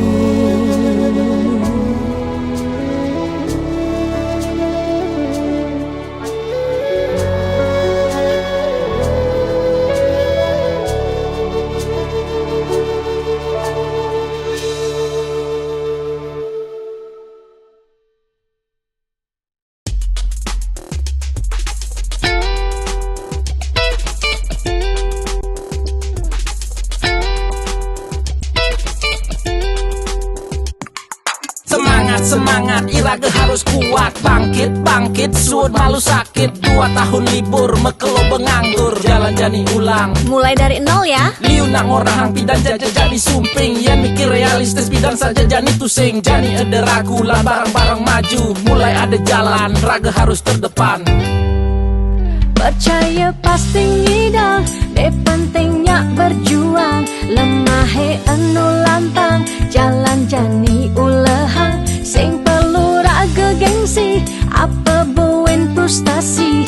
Semangat, Iraga harus kuat. Bangkit, suut malu sakit. 2 tahun libur, mekelo benganggur. Jalan jani ulang, Mulai dari nol ya. liu nak ngorang pidan jaja jadi sumping. Yang mikir realistis pidan saja jani tusing. Jani ada ragu lah bareng-bareng maju. Mulai ada jalan, Raga harus terdepan. Percaya pasti ngidang. Pentingnya berjuang. Lemah anu lantang. Jalan jani ulehang. Sing perlu raga gengsi. Apa buen frustasi.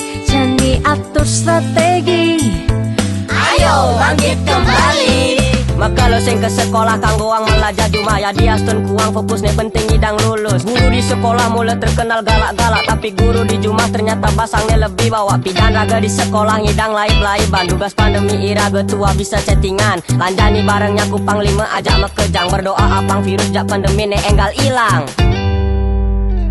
atur strategi. Ayo bangkit kembali. Maka lo sing ke sekolah kanggo ang belajar cuma ya dia stun kuang fokus nih penting idang lulus. Guru di sekolah mulai terkenal galak-galak, tapi guru di Jumas ternyata pasangnya lebih bawa pidan raga di sekolah ngidang laib-laiban. Tugas pandemi iraga tua bisa chattingan, lanjani barengnya ku panglima ajak mekejang, berdoa apang virus jak pandemi ne enggal ilang.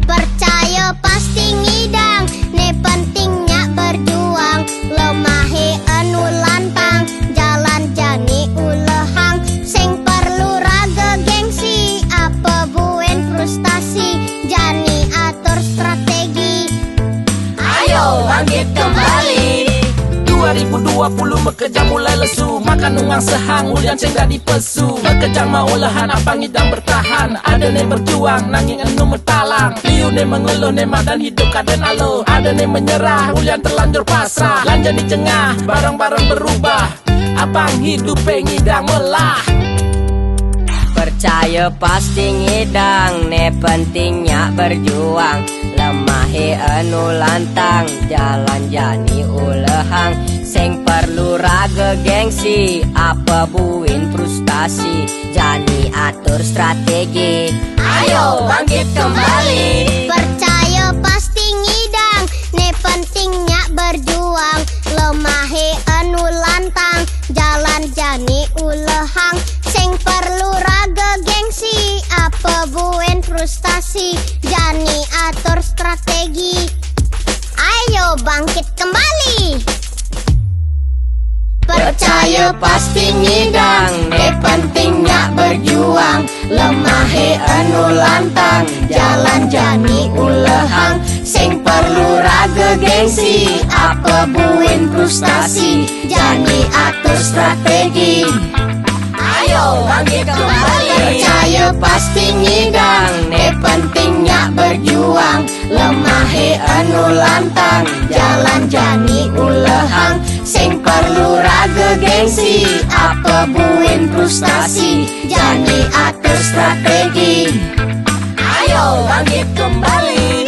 Percaya pasti ngidang, ne pentingnya berjuang. Lemahe anu lantang, jalan jani ulehang. Sing perlu raga gengsi, apa buen frustasi, jani atur strategi. Ayo bangkit kembali. 2020 bekerja mulai lesu, makan ungang sehang ulian sing dah dipesu. Bekerja mau lahan apa ngidang bertahan, ada ne berjuang nanging enu metalang. Liu ne mengeluh ne madan hidup kaden alo, ada ne menyerah ulian terlanjur pasrah. Lanjut di cengah barang-barang berubah, abang hidup ngidang melah. Percaya pasti ngidang, ne pentingnya berjuang. Lemahe anu lantang, jalan jani ulehang. Sing perlu raga gengsi, apa buin frustasi, jani atur strategi. Ayo bangkit kembali. Percaya pasti ngidang, ne pentingnya berjuang. Lemahe anu lantang, jalan jani ulehang. Sing perlu raga gengsi, apa buen frustasi, jani atur strategi. Ayo bangkit kembali. Percaya pasti ngidang, ne pentingnya berjuang. Lemahe anu lantang, jalan jani ulehang. Sing perlu raga gengsi, apa buin frustasi, jani atur strategi. Ayo bangkit kembali. Percaya pasti ngidang, ne pentingnya berjuang. Lemahe anu lantang, jalan jani ulehang. Sing perlu raga gengsi, apa buin frustasi, jani atur strategi. Ayo bangkit kembali.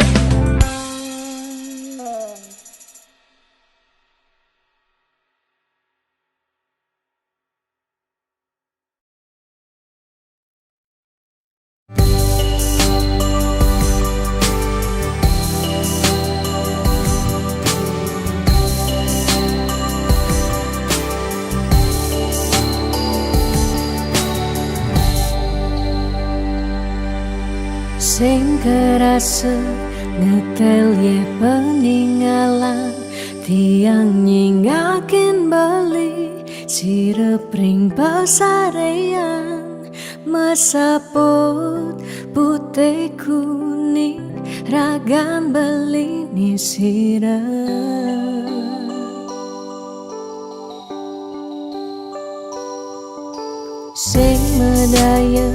Sing kerasa ngetel ye peninggalan, tiang nyingakin bali sirep ring pasarean. Mesaput putih kuning ragam beli ni sirep. Sing medaya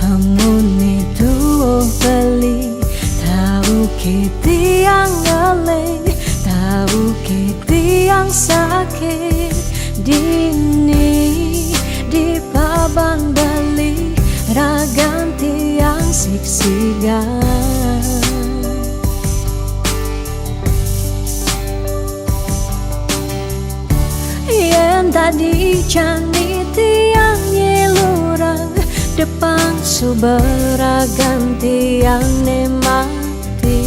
hamune tuh beli, tahu kiti yang ngaleng, tahu kiti yang sakit. Dini di paban beli, ragam tiang siksigan. Yang tadi cani tiang nyelurang, depan suberagam tiang ne mati.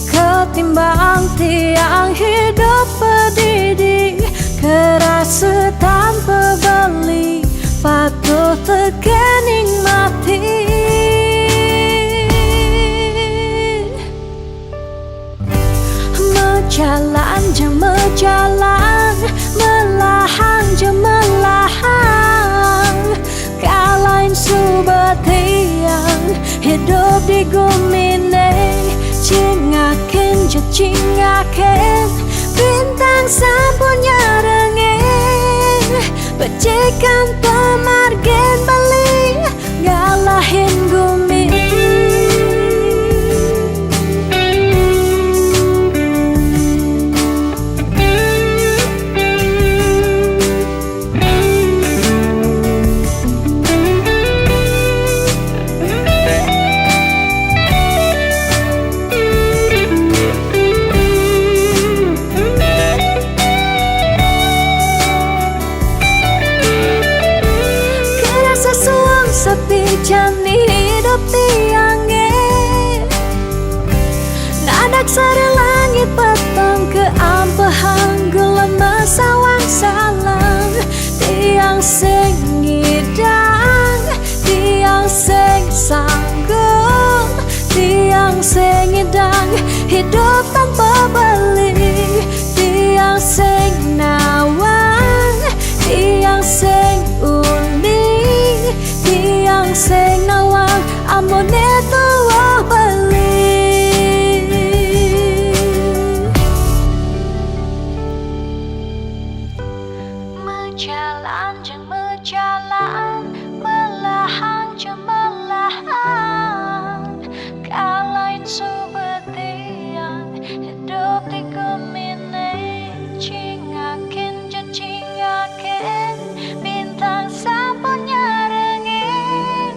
Ketimbang tiang hidup pedidi, kerasa tanpa beli, patuh terkening mati. Mejalan je mejalan, melahang je melahang. Kalain subat tiang hidup di gumine, cingaken je cingaken, bintang sampunya rengeng. Pecikan pemargen beli, ngalahin gumi. langit petang keampahan gelem sawang salang tiang sing ngidang tiang sing sanggup tiang sing ngidang hidup tanpa balik tiang sing nawang tiang sing uning tiang sing nawang amone tuwa balik Mejalan jeng mejalan melahang jeng melahang kalain subetian hidup di gemine cingakin jeng cingakin bintang sampun nyarengin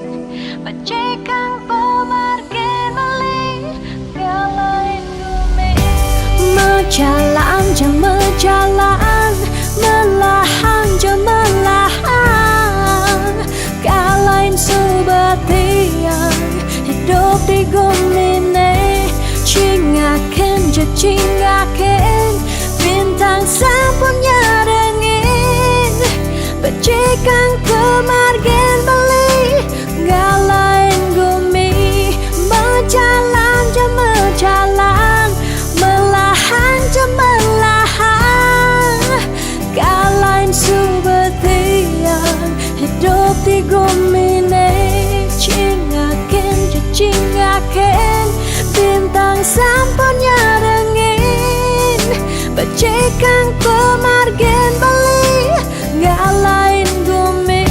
becekang pemargin melih kalain gumi Mejalan jeng mejalan melahang jeng melahang kalain subatian hidup di gumine cingaken je cingaken bintang sampun nyarengin becekang kemargen beli ngalain gumi mejalan jeng mejalan melahang jeng melahang kalain subetian hidup di gumine cingaken je cingaken bintang sampun nyarengin becekang pemargen beli ngalain gumi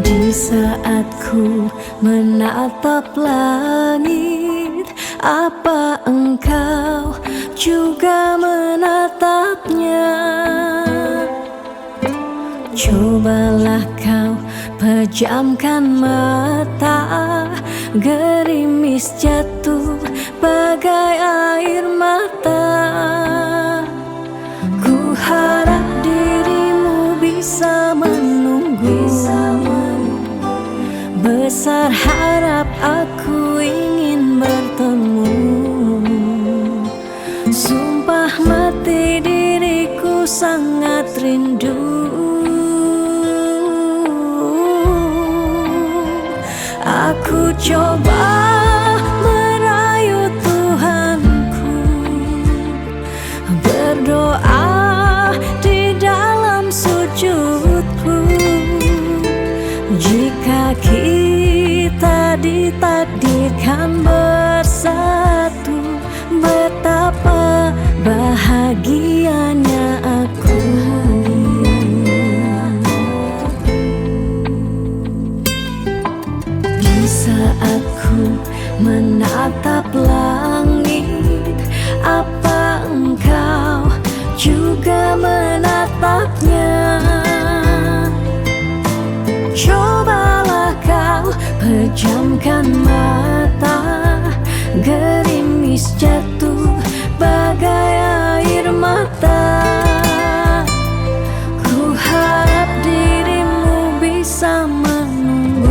Di saat ku menatap langit, apa engkau juga menatapnya? Cobalah kau pejamkan mata, gerimis jatuh bagai air mata. Ku harap dirimu bisa menunggu. Besar harap aku ingin bertemu. Sumpah mati diriku sangat rindu. Aku coba merayu Tuhanku, berdoa di dalam sujudku. Jika kita ditakdirkan bersatu, betapa bahagianya aku. Di saat ku menatap langit, apa engkau juga menatapnya? Cobalah kau pejamkan mata, gerimis jatuh bagai air mata. Ku harap dirimu bisa menunggu.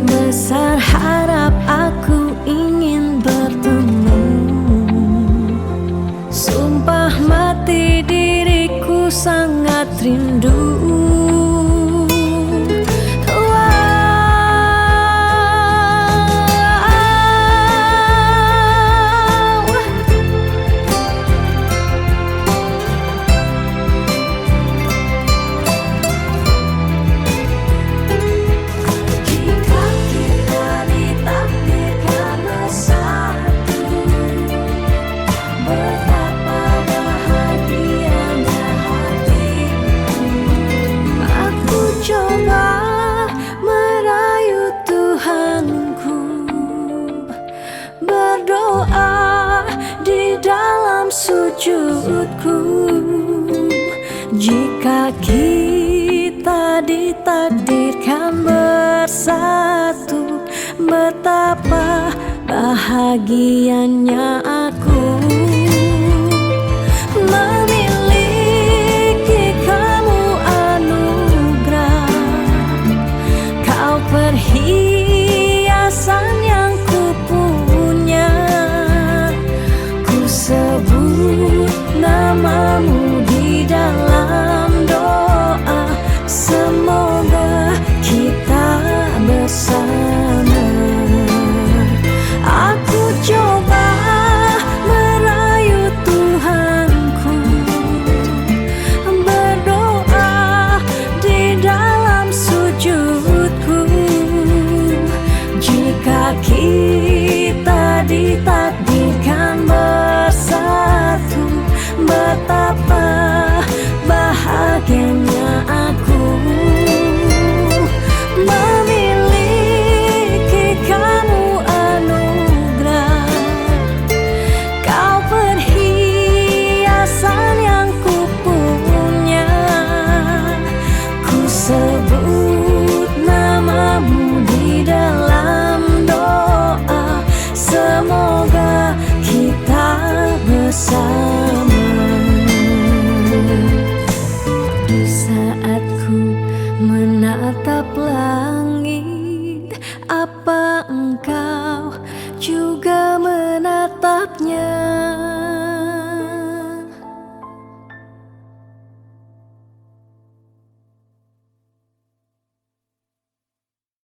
Besar harap aku ingin bertemu. Sumpah mati diriku sangat rindu. ditakdirkan bersatu. Betapa bahagianya aku memiliki kamu anugerah. Kau perhiasan yang ku punya. Ku sebut namamu di dalam doa. Semoga kita bersama. Aku coba merayu Tuhanku, berdoa di dalam sujudku. Jika kita ditakdirkan bersatu, betapa bahagianya aku memiliki kamu anugerah. Kau perhiasan yang ku punya. Ku sebut namamu di dalam doa. Semoga kita bersama. Di saat ku menatap langit,